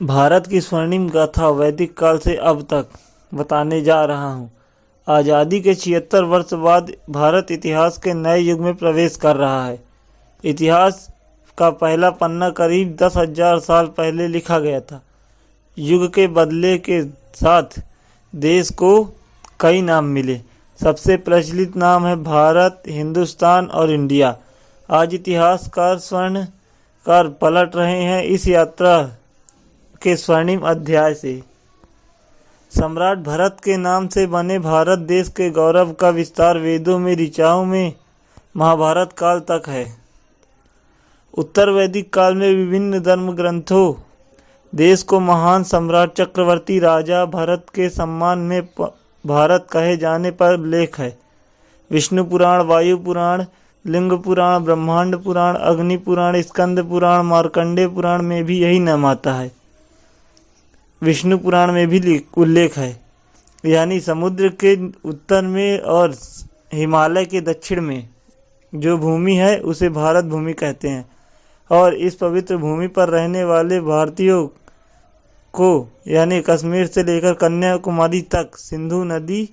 भारत की स्वर्णिम गाथा वैदिक काल से अब तक बताने जा रहा हूँ। आज़ादी के 76 वर्ष बाद भारत इतिहास के नए युग में प्रवेश कर रहा है। इतिहास का पहला पन्ना करीब 10,000 साल पहले लिखा गया था। युग के बदले के साथ देश को कई नाम मिले। सबसे प्रचलित नाम है भारत, हिंदुस्तान और इंडिया। आज इतिहासकार स्वर्णकार पलट रहे हैं इस यात्रा के स्वर्णिम अध्याय से। सम्राट भरत के नाम से बने भारत देश के गौरव का विस्तार वेदों में, ऋचाओं में, महाभारत काल तक है। उत्तर वैदिक काल में विभिन्न धर्म ग्रंथों देश को महान सम्राट चक्रवर्ती राजा भरत के सम्मान में भारत कहे जाने पर लेख है। विष्णु पुराण, वायु पुराण, लिंग पुराण, ब्रह्मांड पुराण, अग्नि पुराण, स्कंद पुराण, मार्कंडेय पुराण में भी यही नाम आता है। विष्णु पुराण में भी उल्लेख है, यानी समुद्र के उत्तर में और हिमालय के दक्षिण में जो भूमि है उसे भारत भूमि कहते हैं। और इस पवित्र भूमि पर रहने वाले भारतीयों को यानी कश्मीर से लेकर कन्याकुमारी तक, सिंधु नदी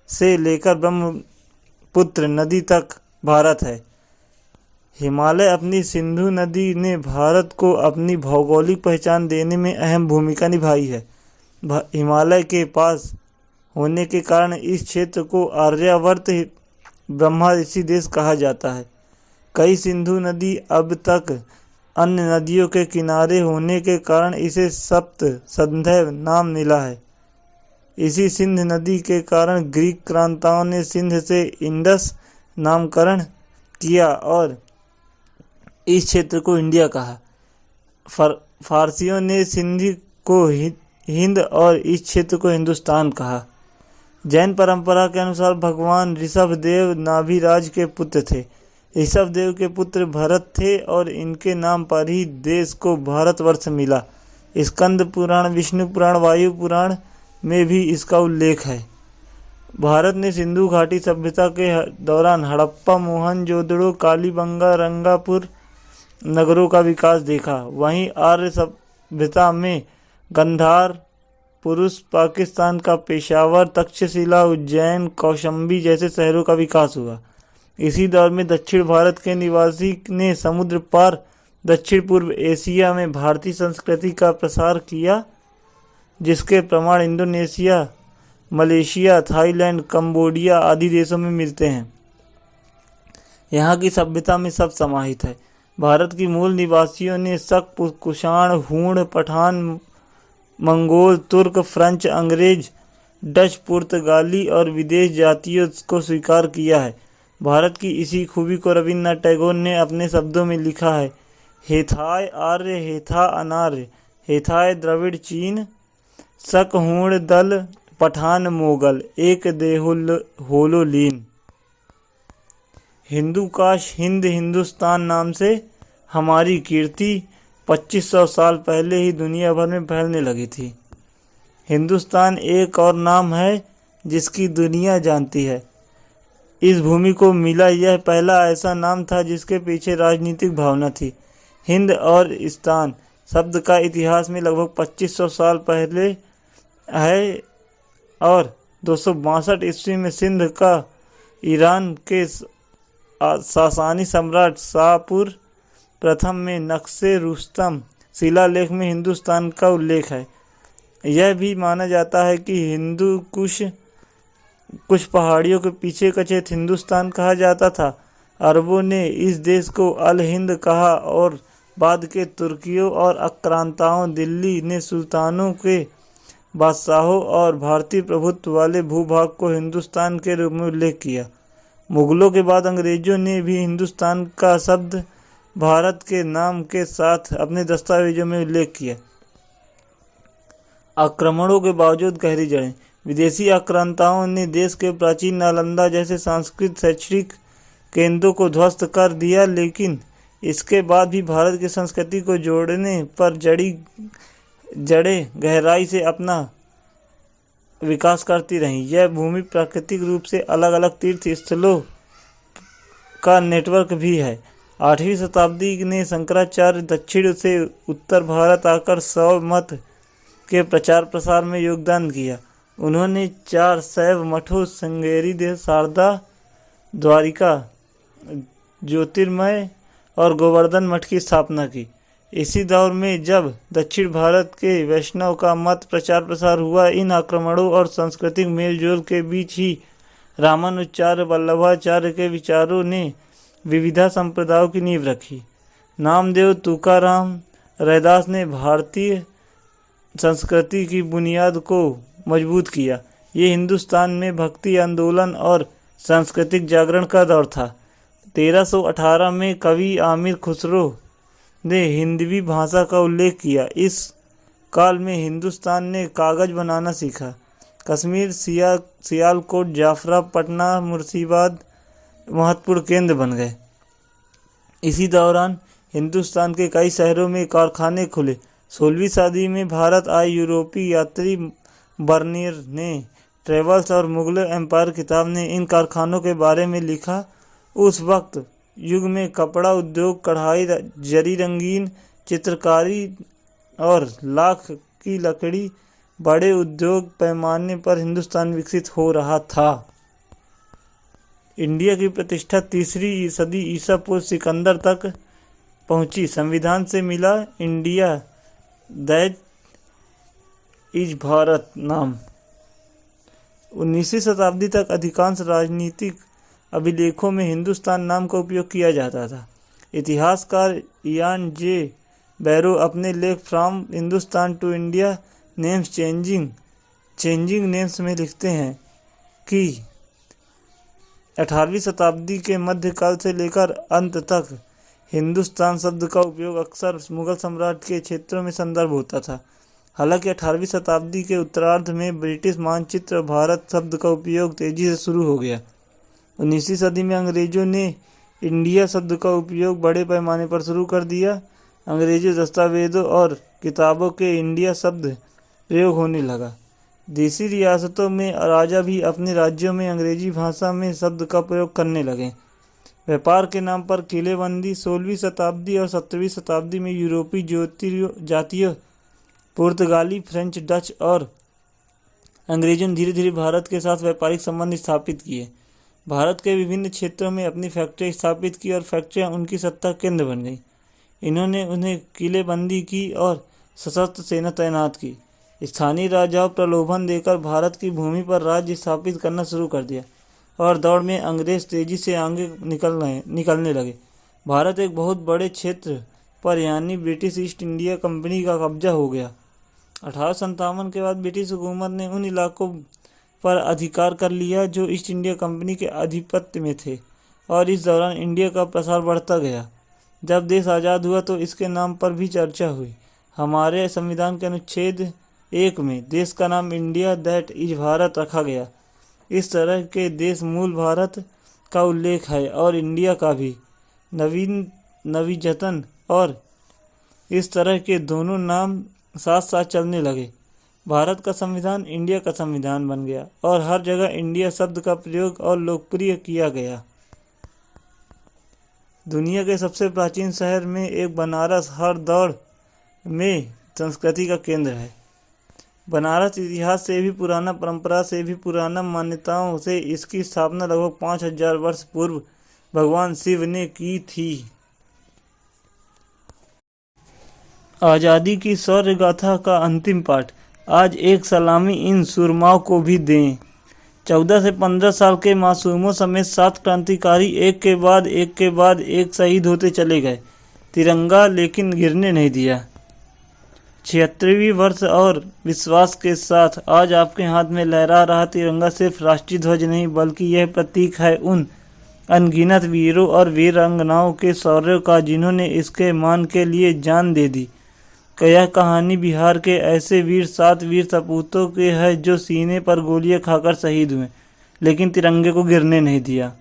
से लेकर ब्रह्मपुत्र नदी तक भारत है। हिमालय अपनी सिंधु नदी ने भारत को अपनी भौगोलिक पहचान देने में अहम भूमिका निभाई है। हिमालय के पास होने के कारण इस क्षेत्र को आर्यावर्त ब्रह्मा ऋषि देश कहा जाता है। कई सिंधु नदी अब तक अन्य नदियों के किनारे होने के कारण इसे सप्त संधय नाम मिला है। इसी सिंध नदी के कारण ग्रीक क्रांताओं ने सिंध से इंडस नामकरण किया और इस क्षेत्र को इंडिया कहा। फारसियों ने सिंध को हिंद और इस क्षेत्र को हिंदुस्तान कहा। जैन परंपरा के अनुसार भगवान ऋषभदेव नाभिराज के पुत्र थे। ऋषभदेव के पुत्र भरत थे और इनके नाम पर ही देश को भारतवर्ष मिला। स्कंद पुराण, विष्णु पुराण, वायु पुराण में भी इसका उल्लेख है। भारत ने सिंधु घाटी सभ्यता के दौरान हड़प्पा, मोहनजोदड़ो, कालीबंगा, रंगापुर नगरों का विकास देखा। वहीं आर्य सभ्यता में गंधार, पुरुष, पाकिस्तान का पेशावर, तक्षशिला, उज्जैन, कौशंबी जैसे शहरों का विकास हुआ। इसी दौर में दक्षिण भारत के निवासी ने समुद्र पार दक्षिण पूर्व एशिया में भारतीय संस्कृति का प्रसार किया, जिसके प्रमाण इंडोनेशिया, मलेशिया, थाईलैंड, कंबोडिया आदि देशों में मिलते हैं। यहाँ की सभ्यता में सब समाहित है। भारत की मूल निवासियों ने शक, कुषाण, हूण, पठान, मंगोल, तुर्क, फ्रेंच, अंग्रेज, डच, पुर्तगाली और विदेश जातियों को स्वीकार किया है। भारत की इसी खूबी को रविन्द्रनाथ टैगोर ने अपने शब्दों में लिखा है। हेथाय आर्य, हेथा अनार्य, हेथाय द्रविड़ चीन, शक हूण दल, पठान मोगल, एक देहुल होलो लीन। हिंदू काश हिंद हिंदुस्तान नाम से हमारी कीर्ति 2500 साल पहले ही दुनिया भर में फैलने लगी थी। हिंदुस्तान एक और नाम है जिसकी दुनिया जानती है। इस भूमि को मिला यह पहला ऐसा नाम था जिसके पीछे राजनीतिक भावना थी। हिंद और स्तान शब्द का इतिहास में लगभग 2500 साल पहले है और 262 ईस्वी में सिंध का ईरान के सासानी सम्राट शाहपुर प्रथम में नक्शे रुस्तम शिलालेख में हिंदुस्तान का उल्लेख है। यह भी माना जाता है कि हिंदू कुछ पहाड़ियों के पीछे का क्षेत्र हिंदुस्तान कहा जाता था। अरबों ने इस देश को अल हिंद कहा और बाद के तुर्कियों और आक्रांताओं दिल्ली ने सुल्तानों के बादशाहों और भारतीय प्रभुत्व वाले भूभाग को हिंदुस्तान के रूप में उल्लेख किया। मुगलों के बाद अंग्रेजों ने भी हिंदुस्तान का शब्द भारत के नाम के साथ अपने दस्तावेजों में उल्लेख किया। आक्रमणों के बावजूद गहरी जड़ें। विदेशी आक्रांताओं ने देश के प्राचीन नालंदा जैसे सांस्कृतिक शैक्षणिक केंद्रों को ध्वस्त कर दिया, लेकिन इसके बाद भी भारत की संस्कृति को जोड़ने पर जड़ें गहराई से अपना विकास करती रहीं। यह भूमि प्राकृतिक रूप से अलग अलग तीर्थ स्थलों का नेटवर्क भी है। 8वीं शताब्दी में शंकराचार्य दक्षिण से उत्तर भारत आकर शैव मत के प्रचार प्रसार में योगदान किया। उन्होंने 4 शैव मठों श्रृंगेरी देव, शारदा, द्वारिका, ज्योतिर्मय और गोवर्धन मठ की स्थापना की। इसी दौर में जब दक्षिण भारत के वैष्णव का मत प्रचार प्रसार हुआ, इन आक्रमणों और सांस्कृतिक मेलजोल के बीच ही रामानुजाचार्य वल्लभाचार्य के विचारों ने विविधा संप्रदायों की नींव रखी। नामदेव, तुकाराम, रैदास ने भारतीय संस्कृति की बुनियाद को मजबूत किया। ये हिंदुस्तान में भक्ति आंदोलन और सांस्कृतिक जागरण का दौर था। 1318 में कवि आमिर खुसरो ने हिंदवी भाषा का उल्लेख किया। इस काल में हिंदुस्तान ने कागज बनाना सीखा। कश्मीर, सियालकोट, जाफरा, पटना, मुर्शिदाबाद महत्वपूर्ण केंद्र बन गए। इसी दौरान हिंदुस्तान के कई शहरों में कारखाने खुले। 16वीं सदी में भारत आए यूरोपीय यात्री बर्नियर ने ट्रेवल्स और मुगल एम्पायर किताब ने इन कारखानों के बारे में लिखा। उस वक्त युग में कपड़ा उद्योग, कढ़ाई, जरी रंगीन चित्रकारी और लाख की लकड़ी बड़े उद्योग पैमाने पर हिंदुस्तान विकसित हो रहा था। इंडिया की प्रतिष्ठा 3री सदी ईसा पूर्व सिकंदर तक पहुंची। संविधान से मिला इंडिया दैट इज भारत नाम। 19वीं शताब्दी तक अधिकांश राजनीतिक अभिलेखों में हिंदुस्तान नाम का उपयोग किया जाता था। इतिहासकार इयान जे बैरो अपने लेख from Hindustan to India names changing names में लिखते हैं कि 18वीं शताब्दी के मध्यकाल से लेकर अंत तक हिंदुस्तान शब्द का उपयोग अक्सर मुगल सम्राट के क्षेत्रों में संदर्भ होता था। हालांकि 18वीं शताब्दी के उत्तरार्ध में ब्रिटिश मानचित्र भारत शब्द का उपयोग तेजी से शुरू हो गया। 19वीं सदी में अंग्रेजों ने इंडिया शब्द का उपयोग बड़े पैमाने पर शुरू कर दिया। अंग्रेजी दस्तावेजों और किताबों के इंडिया शब्द प्रयोग होने लगा। देसी रियासतों में राजा भी अपने राज्यों में अंग्रेजी भाषा में शब्द का प्रयोग करने लगे। व्यापार के नाम पर किलेबंदी 16वीं शताब्दी और 17वीं शताब्दी में यूरोपीय जातियों पुर्तगाली, फ्रेंच, डच और अंग्रेजों ने धीरे धीरे भारत के साथ व्यापारिक संबंध स्थापित किए। भारत के विभिन्न क्षेत्रों में अपनी फैक्ट्रियाँ स्थापित की और फैक्ट्रियाँ उनकी सत्ता केंद्र बन गईं। इन्होंने उन्हें किलेबंदी की और सशस्त्र सेना तैनात की। स्थानीय राजाओं प्रलोभन देकर भारत की भूमि पर राज्य स्थापित करना शुरू कर दिया और दौड़ में अंग्रेज तेजी से आगे निकलने लगे। भारत एक बहुत बड़े क्षेत्र पर यानी ब्रिटिश ईस्ट इंडिया कंपनी का कब्जा हो गया। 1857 के बाद ब्रिटिश हुकूमत ने उन इलाकों पर अधिकार कर लिया जो ईस्ट इंडिया कंपनी के आधिपत्य में थे और इस दौरान इंडिया का प्रसार बढ़ता गया। जब देश आज़ाद हुआ तो इसके नाम पर भी चर्चा हुई। हमारे संविधान के अनुच्छेद 1 में देश का नाम इंडिया दैट इज भारत रखा गया। इस तरह के देश मूल भारत का उल्लेख है और इंडिया का भी। नवीजतन और इस तरह के दोनों नाम साथ साथ चलने लगे। भारत का संविधान इंडिया का संविधान बन गया और हर जगह इंडिया शब्द का प्रयोग और लोकप्रिय किया गया। दुनिया के सबसे प्राचीन शहर में एक बनारस हर दौर में संस्कृति का केंद्र है। बनारस इतिहास से भी पुराना, परंपरा से भी पुराना, मान्यताओं से इसकी स्थापना लगभग 5000 वर्ष पूर्व भगवान शिव ने की थी। आज़ादी की शौर्य गाथा का अंतिम पाठ। आज एक सलामी इन सुरमाओं को भी दें। 14 से 15 साल के मासूमों समेत 7 क्रांतिकारी एक के बाद एक शहीद होते चले गए। तिरंगा लेकिन गिरने नहीं दिया। 76वीं वर्ष और विश्वास के साथ आज आपके हाथ में लहरा रहा तिरंगा सिर्फ राष्ट्रीय ध्वज नहीं बल्कि यह प्रतीक है उन अनगिनत वीरों और वीरांगनाओं के शौर्य का जिन्होंने इसके मान के लिए जान दे दी। यह कहानी बिहार के ऐसे 7 वीर सपूतों के है जो सीने पर गोलियां खाकर शहीद हुए लेकिन तिरंगे को गिरने नहीं दिया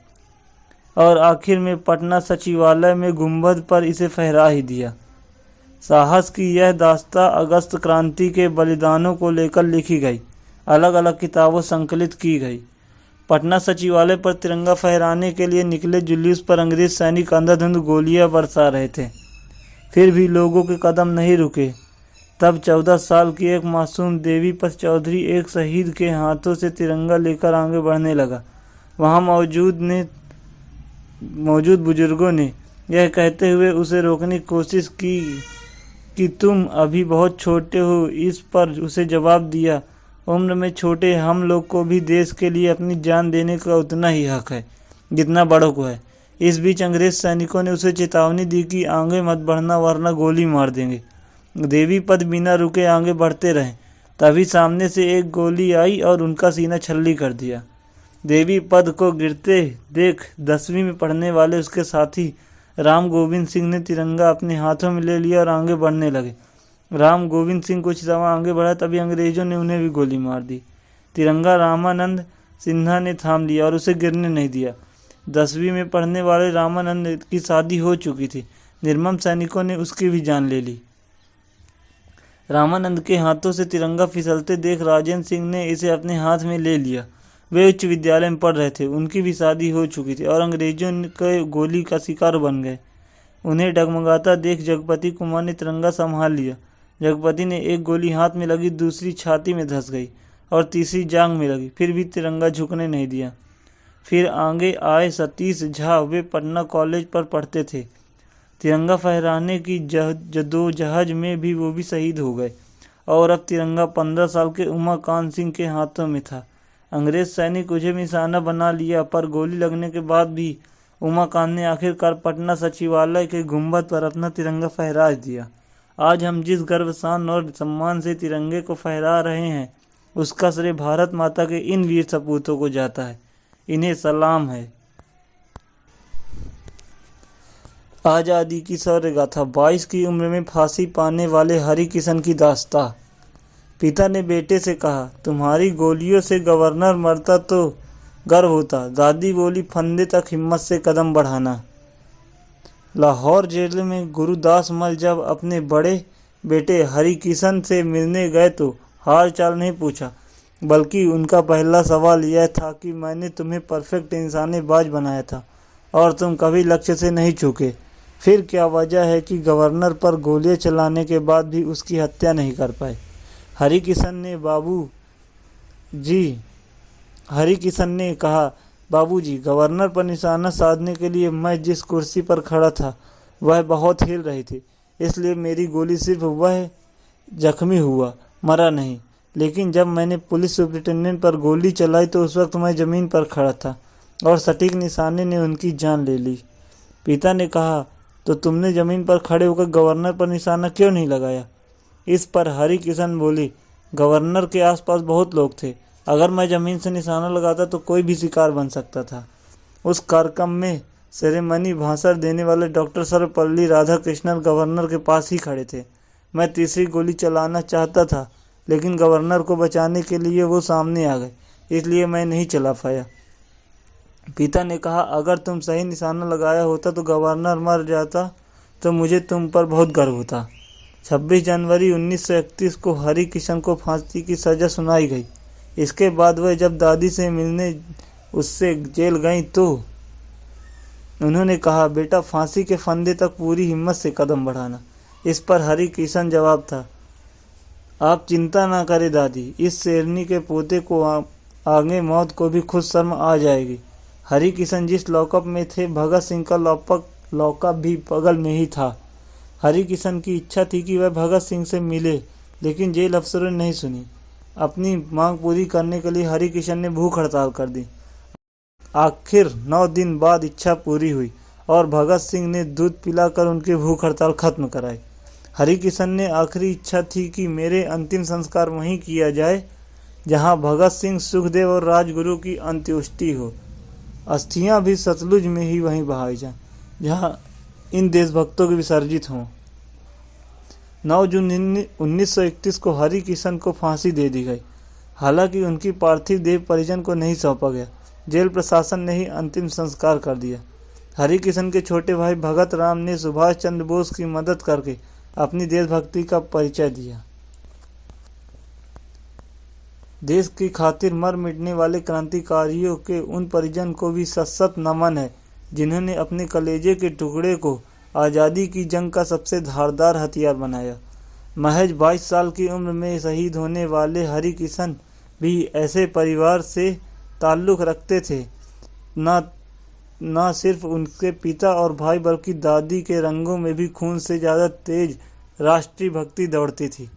और आखिर में पटना सचिवालय में गुंबद पर इसे फहरा ही दिया। साहस की यह दास्तां अगस्त क्रांति के बलिदानों को लेकर लिखी गई, अलग अलग किताबों संकलित की गई। पटना सचिवालय पर तिरंगा फहराने के लिए निकले जुलूस पर अंग्रेज सैनिक अंधाधुंध गोलियां बरसा रहे थे, फिर भी लोगों के कदम नहीं रुके। तब 14 साल की एक मासूम देवी पत चौधरी एक शहीद के हाथों से तिरंगा लेकर आगे बढ़ने लगा। वहां मौजूद बुजुर्गों ने यह कहते हुए उसे रोकने की कोशिश की कि तुम अभी बहुत छोटे हो। इस पर उसे जवाब दिया, उम्र में छोटे हम लोग को भी देश के लिए अपनी जान देने का उतना ही हक है जितना बड़ों को है। इस बीच अंग्रेज सैनिकों ने उसे चेतावनी दी कि आगे मत बढ़ना वरना गोली मार देंगे। देवी पद बिना रुके आगे बढ़ते रहे। तभी सामने से एक गोली आई और उनका सीना छल्ली कर दिया। देवी पद को गिरते देख 10वीं में पढ़ने वाले उसके साथी राम गोविंद सिंह ने तिरंगा अपने हाथों में ले लिया और आगे बढ़ने लगे। राम गोविंद सिंह कुछ समय आगे बढ़ा, तभी अंग्रेजों ने उन्हें भी गोली मार दी। तिरंगा रामानंद सिन्हा ने थाम लिया और उसे गिरने नहीं दिया। 10वीं में पढ़ने वाले रामानंद की शादी हो चुकी थी। निर्मम सैनिकों ने उसकी भी जान ले ली। रामानंद के हाथों से तिरंगा फिसलते देख राजेंद्र सिंह ने इसे अपने हाथ में ले लिया। वे उच्च विद्यालय में पढ़ रहे थे, उनकी भी शादी हो चुकी थी और अंग्रेजों के गोली का शिकार बन गए। उन्हें डगमगाता देख जगपति कुमार ने तिरंगा संभाल लिया। जगपति ने एक गोली हाथ में लगी, दूसरी छाती में धंस गई और तीसरी जांघ में लगी, फिर भी तिरंगा झुकने नहीं दिया। फिर आगे आए सतीश झा, वे पटना कॉलेज पर पढ़ते थे। तिरंगा फहराने की जदोजहद में भी वो भी शहीद हो गए और अब तिरंगा 15 साल के उमाकांत सिंह के हाथों में था। अंग्रेज सैनिक उसे निशाना बना लिया, पर गोली लगने के बाद भी उमाकांत ने आखिरकार पटना सचिवालय के गुंबद पर अपना तिरंगा फहरा दिया। आज हम जिस गर्व, शान और सम्मान से तिरंगे को फहरा रहे हैं, उसका श्रेय भारत माता के इन वीर सपूतों को जाता है। इन्हें सलाम है। आज़ादी की शौर्य गाथा। 22 की उम्र में फांसी पाने वाले हरि किशन की दास्तां। पिता ने बेटे से कहा, तुम्हारी गोलियों से गवर्नर मरता तो गर्व होता। दादी बोली, फंदे तक हिम्मत से कदम बढ़ाना। लाहौर जेल में गुरुदास मल जब अपने बड़े बेटे हरि किशन से मिलने गए तो हाल चाल नहीं पूछा, बल्कि उनका पहला सवाल यह था कि मैंने तुम्हें परफेक्ट निशानेबाज बनाया था और तुम कभी लक्ष्य से नहीं चूके। फिर क्या वजह है कि गवर्नर पर गोलियां चलाने के बाद भी उसकी हत्या नहीं कर पाए? हरि किशन ने कहा, बाबूजी, गवर्नर पर निशाना साधने के लिए मैं जिस कुर्सी पर खड़ा था वह बहुत हिल रही थी, इसलिए मेरी गोली सिर्फ वह जख्मी हुआ, मरा नहीं। लेकिन जब मैंने पुलिस सुपरिटेंडेंट पर गोली चलाई तो उस वक्त मैं ज़मीन पर खड़ा था और सटीक निशाने ने उनकी जान ले ली। पिता ने कहा, तो तुमने ज़मीन पर खड़े होकर गवर्नर पर निशाना क्यों नहीं लगाया? इस पर हरि किशन बोले, गवर्नर के आसपास बहुत लोग थे, अगर मैं ज़मीन से निशाना लगाता तो कोई भी शिकार बन सकता था। उस कार्यक्रम में सेरेमनी भाषण देने वाले डॉक्टर सर्वपल्ली राधाकृष्णन गवर्नर के पास ही खड़े थे। मैं तीसरी गोली चलाना चाहता था, लेकिन गवर्नर को बचाने के लिए वो सामने आ गए, इसलिए मैं नहीं चला पाया। पिता ने कहा, अगर तुम सही निशाना लगाया होता तो गवर्नर मर जाता तो मुझे तुम पर बहुत गर्व होता। 26 जनवरी 1931 को हरि किशन को फांसी की सज़ा सुनाई गई। इसके बाद वह जब दादी से मिलने उससे जेल गई तो उन्होंने कहा, बेटा, फांसी के फंदे तक पूरी हिम्मत से कदम बढ़ाना। इस पर हरि किशन जवाब था, आप चिंता ना करें दादी, इस शेरनी के पोते को आगे मौत को भी खुद शर्म आ जाएगी। हरि किशन जिस लॉकअप में थे, भगत सिंह का लॉकअप भी बगल में ही था। हरि किशन की इच्छा थी कि वह भगत सिंह से मिले, लेकिन जेल अफसरों ने नहीं सुनी। अपनी मांग पूरी करने के लिए हरि किशन ने भूख हड़ताल कर दी। आखिर 9 दिन बाद इच्छा पूरी हुई और भगत सिंह ने दूध पिलाकर उनकी भूख हड़ताल खत्म कराई। हरि किशन ने आखिरी इच्छा थी कि मेरे अंतिम संस्कार वहीं किया जाए जहां भगत सिंह, सुखदेव और राजगुरु की अंत्येष्टि हो। अस्थियां भी सतलुज में ही वहीं बहाई जाएं जहां इन देशभक्तों के विसर्जित हों। 9 जून 1931 को हरि किशन को फांसी दे दी गई। हालांकि उनकी पार्थिव देह परिजन को नहीं सौंपा गया, जेल प्रशासन ने ही अंतिम संस्कार कर दिया। हरि किशन के छोटे भाई भगत राम ने सुभाष चंद्र बोस की मदद करके अपनी देशभक्ति का परिचय दिया। देश की खातिर मर मिटने वाले क्रांतिकारियों के उन परिजन को भी सशक्त नमन है जिन्होंने अपने कलेजे के टुकड़े को आज़ादी की जंग का सबसे धारदार हथियार बनाया। महज 22 साल की उम्र में शहीद होने वाले हरि किशन भी ऐसे परिवार से ताल्लुक़ रखते थे। न सिर्फ उनके पिता और भाई बल्कि दादी के रंगों में भी खून से ज़्यादा तेज राष्ट्रीय भक्ति दौड़ती थी।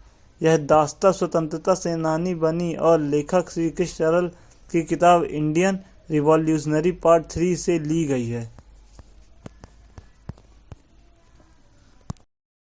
यह दास्तां स्वतंत्रता सेनानी बनी और लेखक श्री कृष्ण सरल की किताब इंडियन रिवॉल्यूशनरी पार्ट 3 से ली गई है।